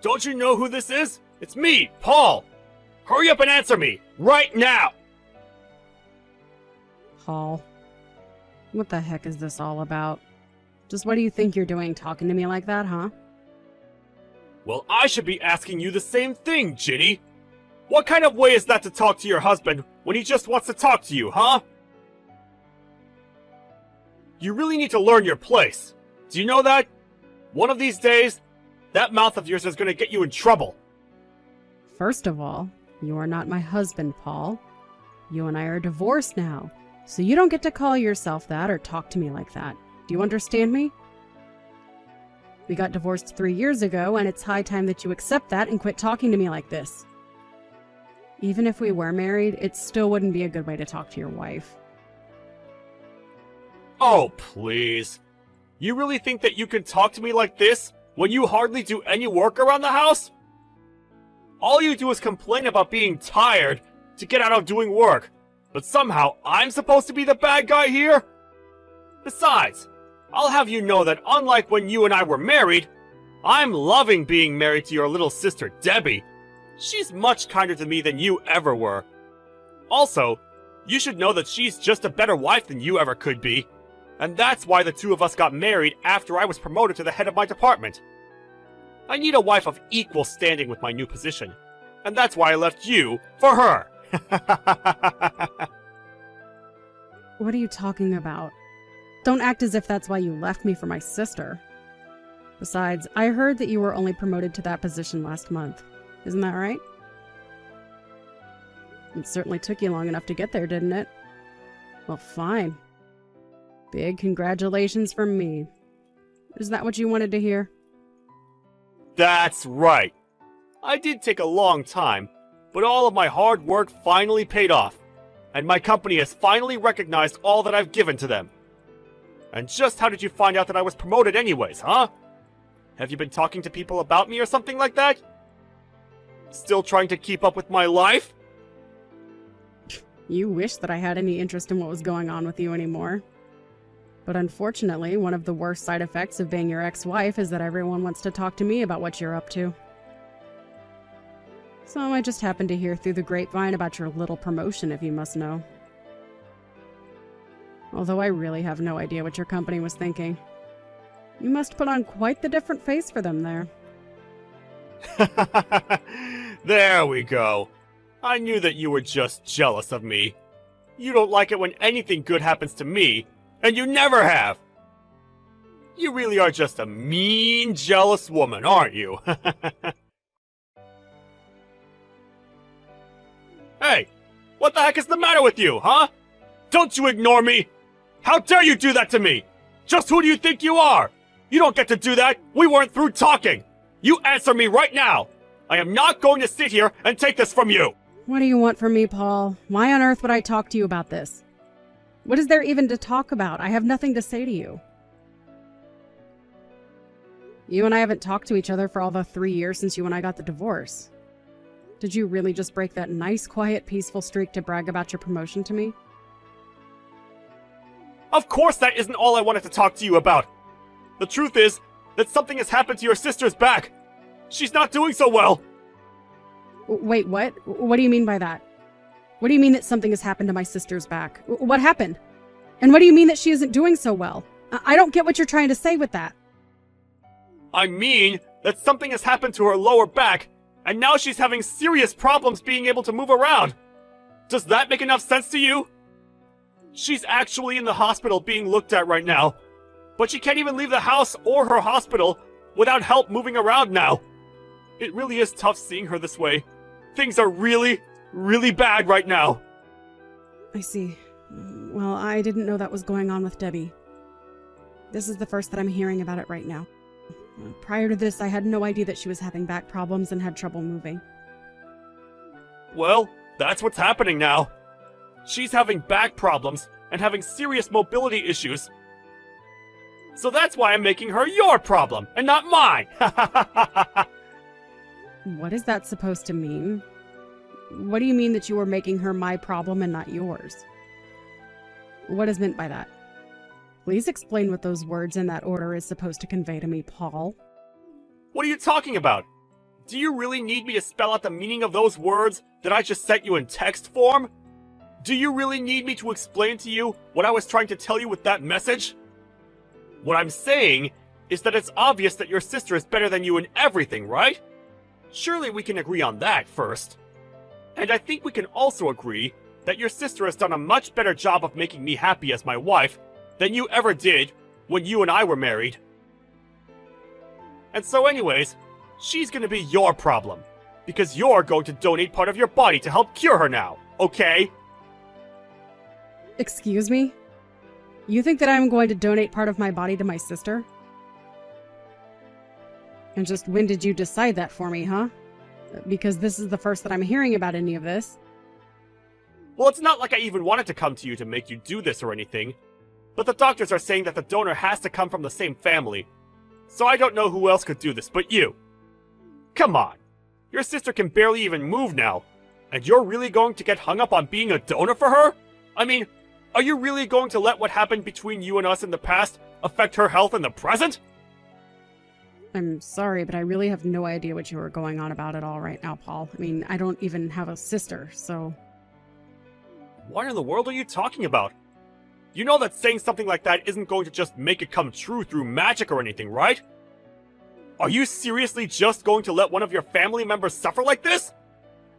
Don't you know who this is? It's me, Paul! Hurry up and answer me! Right now! Paul, what the heck is this all about? Just what do you think you're doing talking to me like that, huh? Well, I should be asking you the same thing, Ginny! What kind of way is that to talk to your husband when he just wants to talk to you, huh? You really need to learn your place. Do you know that? One of these days, that mouth of yours is gonna get you in trouble. First of all, you are not my husband, Paul. You and I are divorced now, so you don't get to call yourself that or talk to me like that. Do you understand me? We got divorced 3 years ago, and it's high time that you accept that and quit talking to me like this. Even if we were married, it still wouldn't be a good way to talk to your wife. Oh, please. You really think that you can talk to me like this when you hardly do any work around the house? All you do is complain about being tired to get out of doing work, but somehow I'm supposed to be the bad guy here? Besides, I'll have you know that unlike when you and I were married, I'm loving being married to your little sister Debbie. She's much kinder to me than you ever were. Also, you should know that she's just a better wife than you ever could be. And that's why the two of us got married after I was promoted to the head of my department. I need a wife of equal standing with my new position. And that's why I left you for her. What are you talking about? Don't act as if that's why you left me for my sister. Besides, I heard that you were only promoted to that position last month. Isn't that right? It certainly took you long enough to get there, didn't it? Well, fine. Big congratulations from me. Is that what you wanted to hear? That's right. I did take a long time, but all of my hard work finally paid off, and my company has finally recognized all that I've given to them. And just how did you find out that I was promoted anyways, huh? Have you been talking to people about me or something like that? Still trying to keep up with my life? You wish that I had any interest in what was going on with you anymore. But unfortunately, one of the worst side effects of being your ex-wife is that everyone wants to talk to me about what you're up to. So I just happened to hear through the grapevine about your little promotion, if you must know. Although I really have no idea what your company was thinking. You must put on quite the different face for them there. There we go. I knew that you were just jealous of me. You don't like it when anything good happens to me, and you never have. You really are just a mean, jealous woman, aren't you? Hey, what the heck is the matter with you, huh? Don't you ignore me! How dare you do that to me? Just who do you think you are? You don't get to do that! We weren't through talking! You answer me right now! I am not going to sit here and take this from you! What do you want from me, Paul? Why on earth would I talk to you about this? What is there even to talk about? I have nothing to say to you. You and I haven't talked to each other for all the 3 years since you and I got the divorce. Did you really just break that nice, quiet, peaceful streak to brag about your promotion to me? Of course that isn't all I wanted to talk to you about! The truth is that something has happened to your sister's back! She's not doing so well! Wait, what? What do you mean by that? What do you mean that something has happened to my sister's back? What happened? And what do you mean that she isn't doing so well? I don't get what you're trying to say with that. I mean that something has happened to her lower back, and now she's having serious problems being able to move around. Does that make enough sense to you? She's actually in the hospital being looked at right now, but she can't even leave the house or her hospital without help moving around now. It really is tough seeing her this way. Things are really, really bad right now. I see. Well, I didn't know that was going on with Debbie. This is the first that I'm hearing about it right now. Prior to this, I had no idea that she was having back problems and had trouble moving. Well, that's what's happening now. She's having back problems and having serious mobility issues. So that's why I'm making her your problem and not mine. What is that supposed to mean? What do you mean that you were making her my problem and not yours? What is meant by that? Please explain what those words in that order is supposed to convey to me, Paul. What are you talking about? Do you really need me to spell out the meaning of those words that I just sent you in text form? Do you really need me to explain to you what I was trying to tell you with that message? What I'm saying is that it's obvious that your sister is better than you in everything, right? Surely we can agree on that first. And I think we can also agree that your sister has done a much better job of making me happy as my wife than you ever did when you and I were married. And so anyways, she's gonna be your problem, because you're going to donate part of your body to help cure her now, okay? Excuse me? You think that I'm going to donate part of my body to my sister? And just when did you decide that for me, huh? Because this is the first that I'm hearing about any of this. Well, it's not like I even wanted to come to you to make you do this or anything, but the doctors are saying that the donor has to come from the same family, so I don't know who else could do this but you. Come on, your sister can barely even move now, and you're really going to get hung up on being a donor for her? I mean, are you really going to let what happened between you and us in the past affect her health in the present? I'm sorry, but I really have no idea what you are going on about at all right now, Paul. I mean, I don't even have a sister, so... What in the world are you talking about? You know that saying something like that isn't going to just make it come true through magic or anything, right? Are you seriously just going to let one of your family members suffer like this?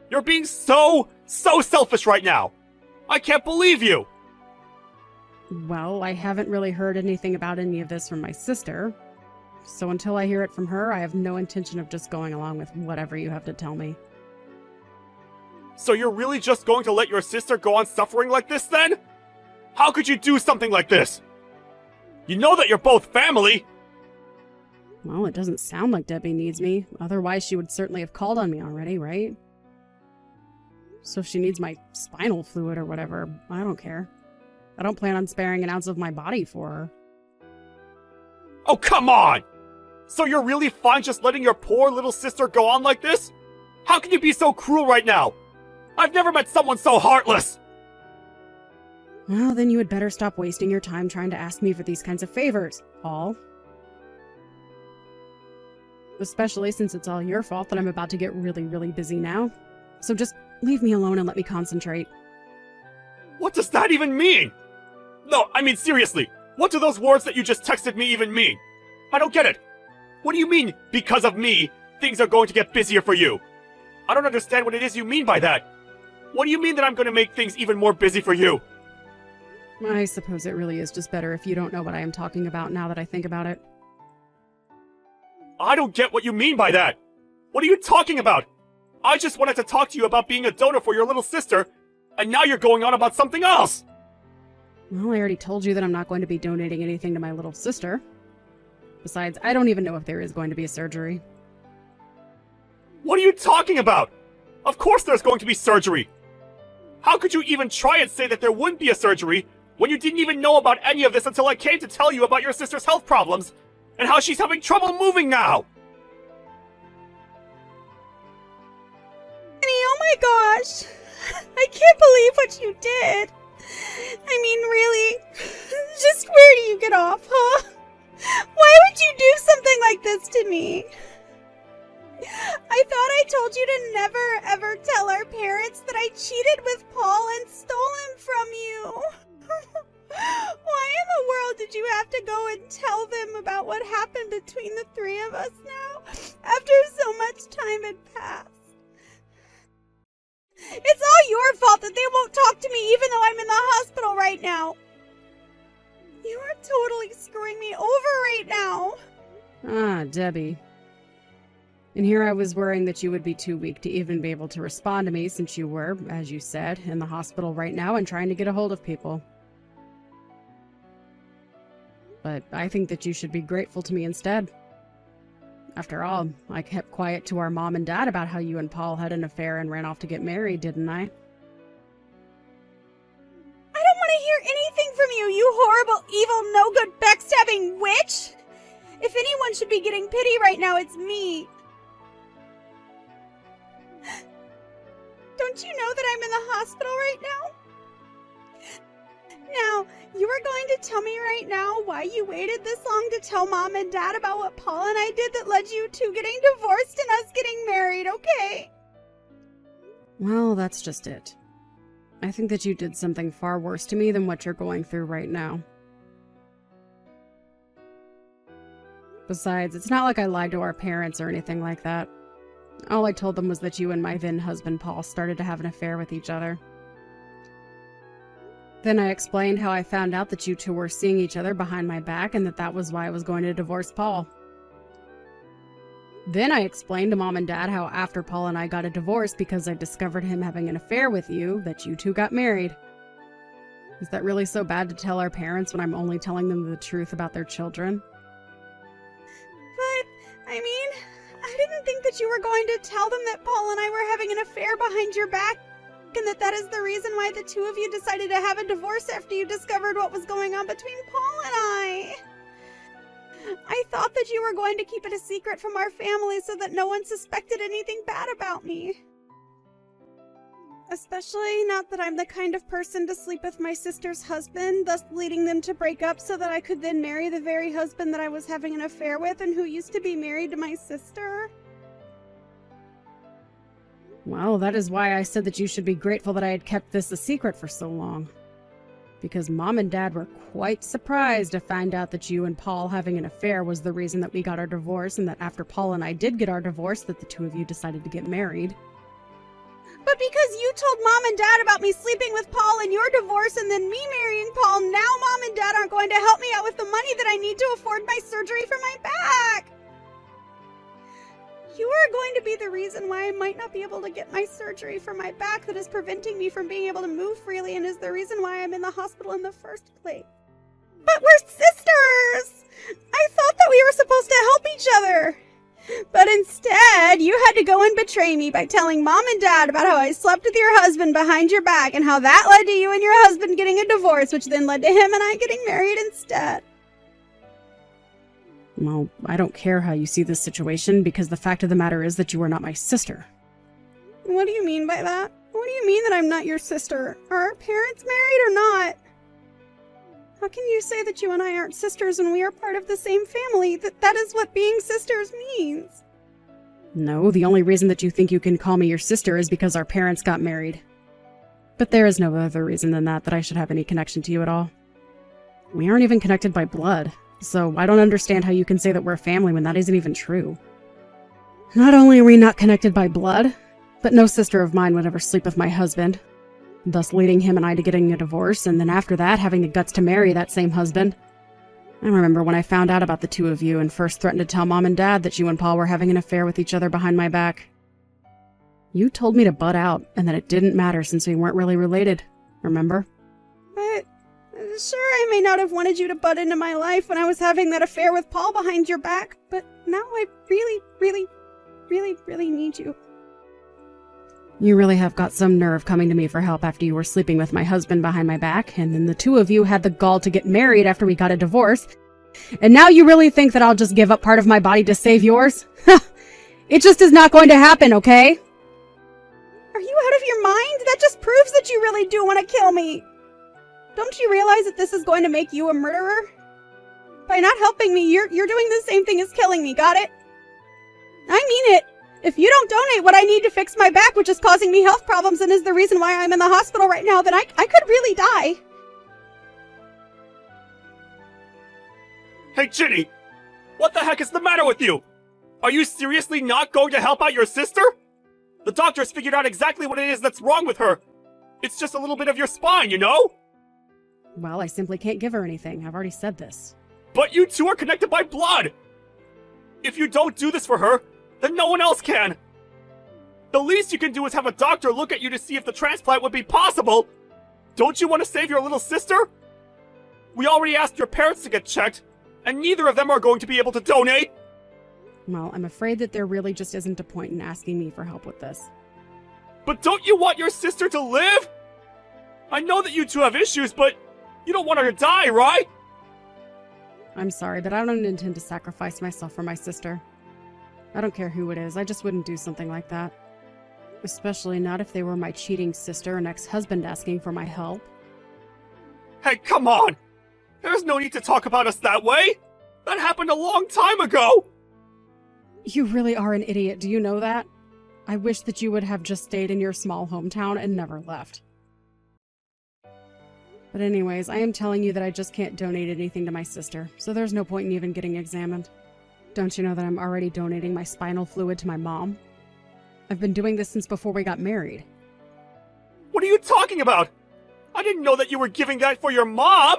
You're being so selfish right now! I can't believe you! Well, I haven't really heard anything about any of this from my sister. So until I hear it from her, I have no intention of just going along with whatever you have to tell me. So you're really just going to let your sister go on suffering like this then? How could you do something like this? You know that you're both family! Well, it doesn't sound like Debbie needs me. Otherwise, she would certainly have called on me already, right? So if she needs my spinal fluid or whatever, I don't care. I don't plan on sparing an ounce of my body for her. Oh, come on! So you're really fine just letting your poor little sister go on like this? How can you be so cruel right now? I've never met someone so heartless! Well, then you had better stop wasting your time trying to ask me for these kinds of favors, Paul. Especially since it's all your fault that I'm about to get really busy now. So just leave me alone and let me concentrate. What does that even mean? No, I mean seriously, what do those words that you just texted me even mean? I don't get it. What do you mean, because of me, things are going to get busier for you? I don't understand what it is you mean by that. What do you mean that I'm going to make things even more busy for you? I suppose it really is just better if you don't know what I am talking about now that I think about it. I don't get what you mean by that. What are you talking about? I just wanted to talk to you about being a donor for your little sister, and now you're going on about something else! Well, I already told you that I'm not going to be donating anything to my little sister. Besides, I don't even know if there is going to be a surgery. What are you talking about? Of course there's going to be surgery! How could you even try and say that there wouldn't be a surgery when you didn't even know about any of this until I came to tell you about your sister's health problems and how she's having trouble moving now? Oh my gosh! I can't believe what you did! I mean, really? Just where do you get off, huh? Why would you do something like this to me? I thought I told you to never ever tell our parents that I cheated with Paul and stole him from you. Why in the world did you have to go and tell them about what happened between the three of us now, after so much time had passed? It's all your fault that they won't talk to me even though I'm in the hospital right now. You are totally screwing me over right now. Ah, Debbie. And here I was worrying that you would be too weak to even be able to respond to me since you were, as you said, in the hospital right now and trying to get a hold of people. But I think that you should be grateful to me instead. After all, I kept quiet to our mom and dad about how you and Paul had an affair and ran off to get married, didn't I? I don't want to hear anything from you, you horrible, evil, no-good, backstabbing witch! If anyone should be getting pity right now, it's me. Don't you know that I'm in the hospital right now? Now, you are going to tell me right now why you waited this long to tell Mom and Dad about what Paul and I did that led you to getting divorced and us getting married, okay? Well, that's just it. I think that you did something far worse to me than what you're going through right now. Besides, it's not like I lied to our parents or anything like that. All I told them was that you and my then husband Paul started to have an affair with each other. Then I explained how I found out that you two were seeing each other behind my back and that was why I was going to divorce Paul. Then I explained to Mom and Dad how after Paul and I got a divorce because I discovered him having an affair with you, that you two got married. Is that really so bad to tell our parents when I'm only telling them the truth about their children? But, I mean, I didn't think that you were going to tell them that Paul and I were having an affair behind your back, and that is the reason why the two of you decided to have a divorce after you discovered what was going on between Paul and I. I thought that you were going to keep it a secret from our family so that no one suspected anything bad about me. Especially not that I'm the kind of person to sleep with my sister's husband, thus leading them to break up so that I could then marry the very husband that I was having an affair with and who used to be married to my sister. Well, that is why I said that you should be grateful that I had kept this a secret for so long. Because Mom and Dad were quite surprised to find out that you and Paul having an affair was the reason that we got our divorce, and that after Paul and I did get our divorce, that the two of you decided to get married. But because you told Mom and Dad about me sleeping with Paul and your divorce and then me marrying Paul, now Mom and Dad aren't going to help me out with the money that I need to afford my surgery for my back. You are going to be the reason why I might not be able to get my surgery for my back that is preventing me from being able to move freely and is the reason why I'm in the hospital in the first place. But we're sisters! I thought that we were supposed to help each other. But instead, you had to go and betray me by telling Mom and Dad about how I slept with your husband behind your back and how that led to you and your husband getting a divorce, which then led to him and I getting married instead. Well, I don't care how you see this situation, because the fact of the matter is that you are not my sister. What do you mean by that? What do you mean that I'm not your sister? Are our parents married or not? How can you say that you and I aren't sisters when we are part of the same family? That is what being sisters means. No, the only reason that you think you can call me your sister is because our parents got married. But there is no other reason than that I should have any connection to you at all. We aren't even connected by blood, so I don't understand how you can say that we're a family when that isn't even true. Not only are we not connected by blood, but no sister of mine would ever sleep with my husband, thus leading him and I to getting a divorce, and then after that having the guts to marry that same husband. I remember when I found out about the two of you and first threatened to tell Mom and Dad that you and Paul were having an affair with each other behind my back. You told me to butt out and that it didn't matter since we weren't really related, remember? But sure, I may not have wanted you to butt into my life when I was having that affair with Paul behind your back, but now I really need you. You really have got some nerve coming to me for help after you were sleeping with my husband behind my back, and then the two of you had the gall to get married after we got a divorce. And now you really think that I'll just give up part of my body to save yours? It just is not going to happen, okay? Are you out of your mind? That just proves that you really do want to kill me. Don't you realize that this is going to make you a murderer? By not helping me, you're doing the same thing as killing me, got it? I mean it. If you don't donate what I need to fix my back, which is causing me health problems and is the reason why I'm in the hospital right now, then I could really die. Hey, Ginny! What the heck is the matter with you? Are you seriously not going to help out your sister? The doctors figured out exactly what it is that's wrong with her. It's just a little bit of your spine, you know? Well, I simply can't give her anything. I've already said this. But you two are connected by blood! If you don't do this for her, then no one else can! The least you can do is have a doctor look at you to see if the transplant would be possible! Don't you want to save your little sister? We already asked your parents to get checked, and neither of them are going to be able to donate! Well, I'm afraid that there really just isn't a point in asking me for help with this. But don't you want your sister to live? I know that you two have issues, but you don't want her to die, right? I'm sorry, but I don't intend to sacrifice myself for my sister. I don't care who it is, I just wouldn't do something like that. Especially not if they were my cheating sister and ex-husband asking for my help. Hey, come on! There's no need to talk about us that way! That happened a long time ago! You really are an idiot, do you know that? I wish that you would have just stayed in your small hometown and never left. But anyways, I am telling you that I just can't donate anything to my sister, so there's no point in even getting examined. Don't you know that I'm already donating my spinal fluid to my mom? I've been doing this since before we got married. What are you talking about? I didn't know that you were giving that for your mom!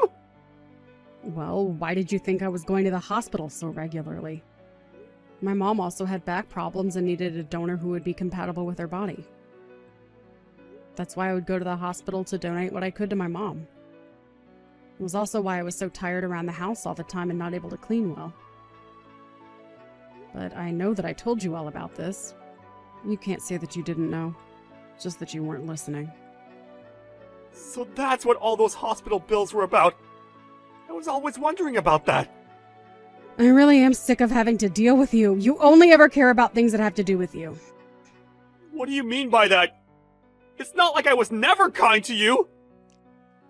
Well, why did you think I was going to the hospital so regularly? My mom also had back problems and needed a donor who would be compatible with her body. That's why I would go to the hospital to donate what I could to my mom. It was also why I was so tired around the house all the time and not able to clean well. But I know that I told you all about this. You can't say that you didn't know, just that you weren't listening. So that's what all those hospital bills were about. I was always wondering about that. I really am sick of having to deal with you. You only ever care about things that have to do with you. What do you mean by that? It's not like I was never kind to you!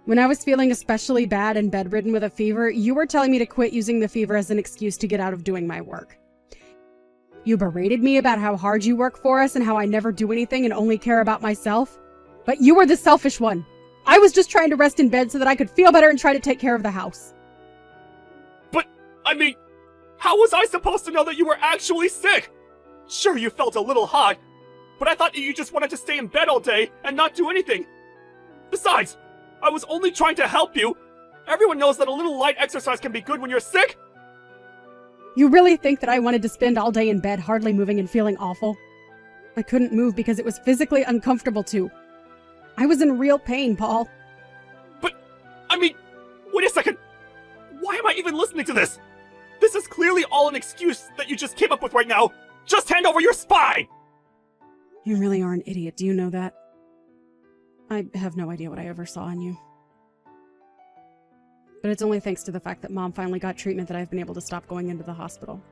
When I was feeling especially bad and bedridden with a fever, you were telling me to quit using the fever as an excuse to get out of doing my work. You berated me about how hard you work for us and how I never do anything and only care about myself. But you were the selfish one. I was just trying to rest in bed so that I could feel better and try to take care of the house. But, I mean, how was I supposed to know that you were actually sick? Sure, you felt a little hot, but I thought that you just wanted to stay in bed all day and not do anything. Besides, I was only trying to help you. Everyone knows that a little light exercise can be good when you're sick. You really think that I wanted to spend all day in bed hardly moving and feeling awful? I couldn't move because it was physically uncomfortable to. I was in real pain, Paul. But, I mean, wait a second. Why am I even listening to this? This is clearly all an excuse that you just came up with right now. Just hand over your spine! You really are an idiot, do you know that? I have no idea what I ever saw in you. But it's only thanks to the fact that Mom finally got treatment that I've been able to stop going into the hospital.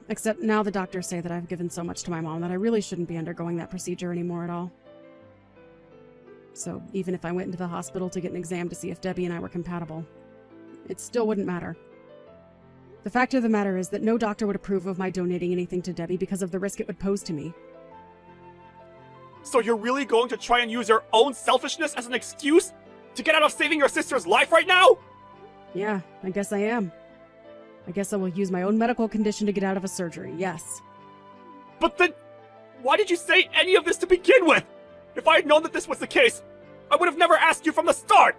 Except now the doctors say that I've given so much to my mom that I really shouldn't be undergoing that procedure anymore at all. So even if I went into the hospital to get an exam to see if Debbie and I were compatible, it still wouldn't matter. The fact of the matter is that no doctor would approve of my donating anything to Debbie because of the risk it would pose to me. So you're really going to try and use your own selfishness as an excuse to get out of saving your sister's life right now? Yeah, I guess I am. I guess I will use my own medical condition to get out of a surgery, yes. But then, why did you say any of this to begin with? If I had known that this was the case, I would have never asked you from the start!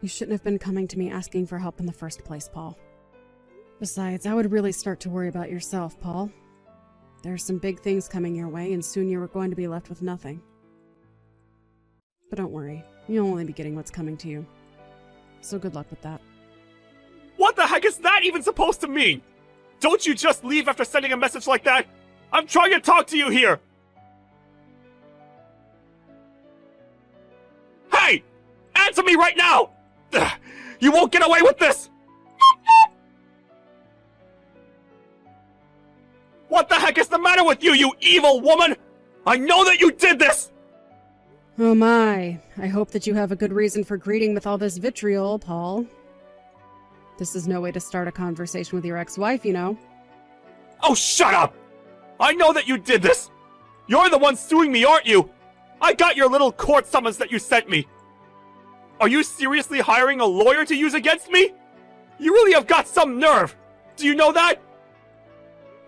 You shouldn't have been coming to me asking for help in the first place, Paul. Besides, I would really start to worry about yourself, Paul. There are some big things coming your way, and soon you are going to be left with nothing. But don't worry, you'll only be getting what's coming to you. So good luck with that. What the heck is that even supposed to mean? Don't you just leave after sending a message like that? I'm trying to talk to you here! Hey! Answer me right now! Ugh, you won't get away with this! What the heck is the matter with you, you evil woman? I know that you did this! Oh my, I hope that you have a good reason for greeting with all this vitriol, Paul. This is no way to start a conversation with your ex-wife, you know. Oh, shut up! I know that you did this! You're the one suing me, aren't you? I got your little court summons that you sent me. Are you seriously hiring a lawyer to use against me? You really have got some nerve! Do you know that?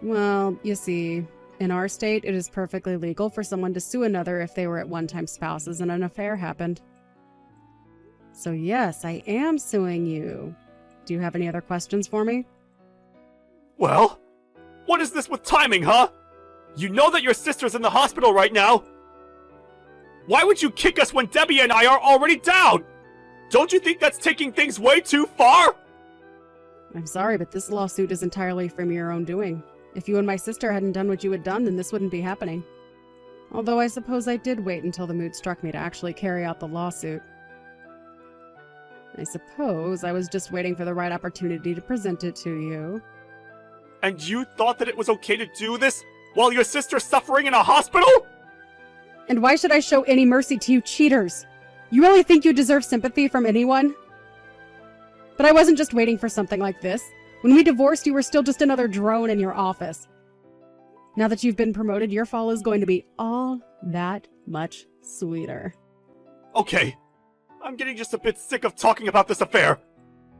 Well, you see, in our state, it is perfectly legal for someone to sue another if they were at one-time spouses and an affair happened. So yes, I am suing you. Do you have any other questions for me? Well, what is this with timing, huh? You know that your sister's in the hospital right now. Why would you kick us when Debbie and I are already down? Don't you think that's taking things way too far? I'm sorry, but this lawsuit is entirely from your own doing. If you and my sister hadn't done what you had done, then this wouldn't be happening. Although I suppose I did wait until the mood struck me to actually carry out the lawsuit. I suppose I was just waiting for the right opportunity to present it to you. And you thought that it was okay to do this while your sister's suffering in a hospital? And why should I show any mercy to you cheaters? You really think you deserve sympathy from anyone? But I wasn't just waiting for something like this. When we divorced, you were still just another drone in your office. Now that you've been promoted, your fall is going to be all that much sweeter. Okay, I'm getting just a bit sick of talking about this affair.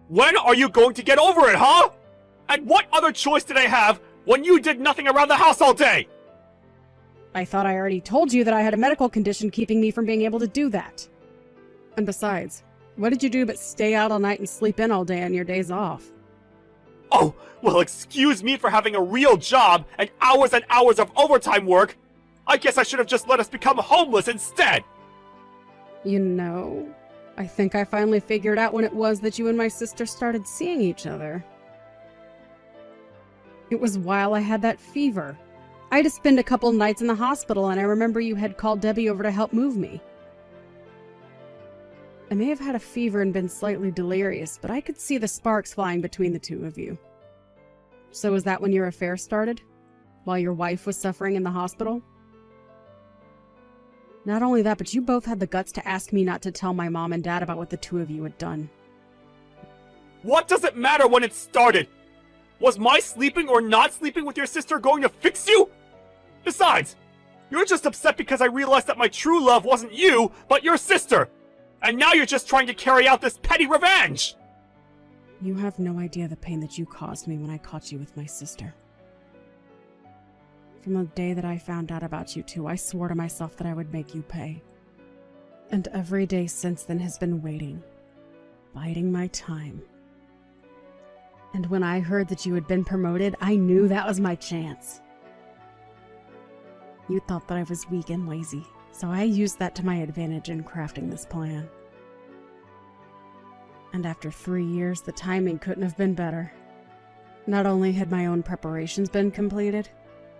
When are you going to get over it, huh? And what other choice did I have when you did nothing around the house all day? I thought I already told you that I had a medical condition keeping me from being able to do that. And besides, what did you do but stay out all night and sleep in all day on your days off? Oh, well, excuse me for having a real job and hours of overtime work. I guess I should have just let us become homeless instead. You know, I think I finally figured out when it was that you and my sister started seeing each other. It was while I had that fever. I had to spend a couple nights in the hospital, and I remember you had called Debbie over to help move me. I may have had a fever and been slightly delirious, but I could see the sparks flying between the two of you. So was that when your affair started? While your wife was suffering in the hospital? Not only that, but you both had the guts to ask me not to tell my mom and dad about what the two of you had done. What does it matter when it started? Was my sleeping or not sleeping with your sister going to fix you? Besides, you're just upset because I realized that my true love wasn't you, but your sister. And now you're just trying to carry out this petty revenge! You have no idea the pain that you caused me when I caught you with my sister. From the day that I found out about you two, I swore to myself that I would make you pay. And every day since then has been waiting, biding my time. And when I heard that you had been promoted, I knew that was my chance. You thought that I was weak and lazy, so I used that to my advantage in crafting this plan. And after 3 years, the timing couldn't have been better. Not only had my own preparations been completed,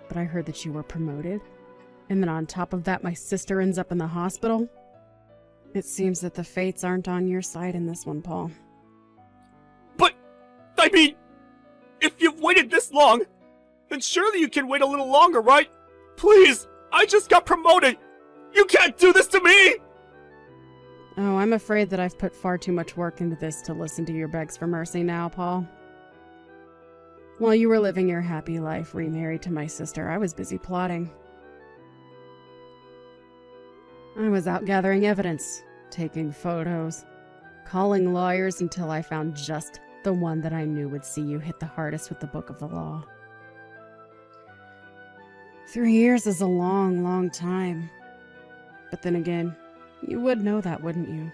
but I heard that you were promoted. And then on top of that, my sister ends up in the hospital. It seems that the fates aren't on your side in this one, Paul. But, I mean, if you've waited this long, then surely you can wait a little longer, right? Please, I just got promoted. You can't do this to me! Oh, I'm afraid that I've put far too much work into this to listen to your begs for mercy now, Paul. While you were living your happy life remarried to my sister, I was busy plotting. I was out gathering evidence, taking photos, calling lawyers until I found just the one that I knew would see you hit the hardest with the book of the law. 3 years is a long, long time. But then again, you would know that, wouldn't you?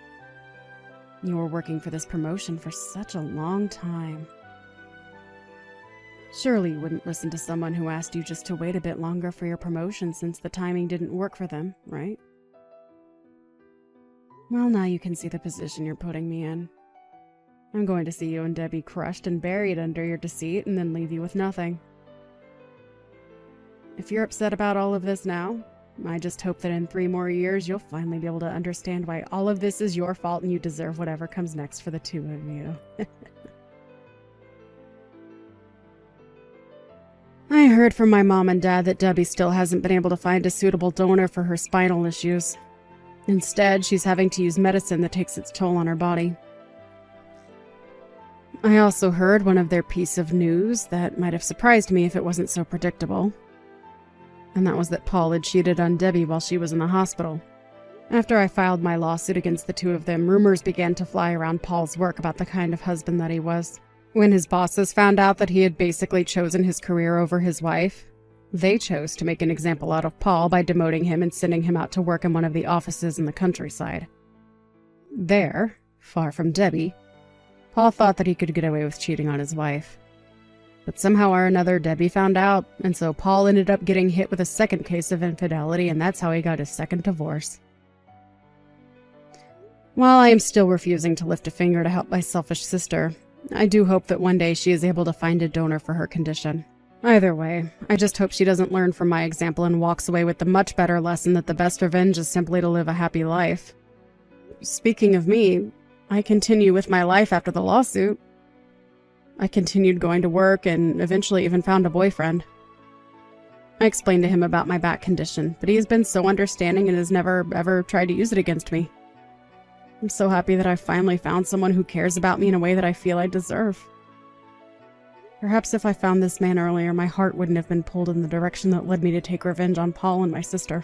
You were working for this promotion for such a long time. Surely you wouldn't listen to someone who asked you just to wait a bit longer for your promotion since the timing didn't work for them, right? Well, now you can see the position you're putting me in. I'm going to see you and Debbie crushed and buried under your deceit and then leave you with nothing. If you're upset about all of this now, I just hope that in 3 more years you'll finally be able to understand why all of this is your fault and you deserve whatever comes next for the two of you. I heard from my mom and dad that Debbie still hasn't been able to find a suitable donor for her spinal issues. Instead, she's having to use medicine that takes its toll on her body. I also heard one of their piece of news that might have surprised me if it wasn't so predictable. And that was that Paul had cheated on Debbie while she was in the hospital. After I filed my lawsuit against the two of them, rumors began to fly around Paul's work about the kind of husband that he was. When his bosses found out that he had basically chosen his career over his wife, they chose to make an example out of Paul by demoting him and sending him out to work in one of the offices in the countryside. There, far from Debbie, Paul thought that he could get away with cheating on his wife. But somehow or another, Debbie found out, and so Paul ended up getting hit with a second case of infidelity, and that's how he got his second divorce. While I am still refusing to lift a finger to help my selfish sister, I do hope that one day she is able to find a donor for her condition. Either way, I just hope she doesn't learn from my example and walks away with the much better lesson that the best revenge is simply to live a happy life. Speaking of me, I continue with my life after the lawsuit. I continued going to work and eventually even found a boyfriend. I explained to him about my back condition, but he has been so understanding and has never ever tried to use it against me. I'm so happy that I finally found someone who cares about me in a way that I feel I deserve. Perhaps if I found this man earlier, my heart wouldn't have been pulled in the direction that led me to take revenge on Paul and my sister.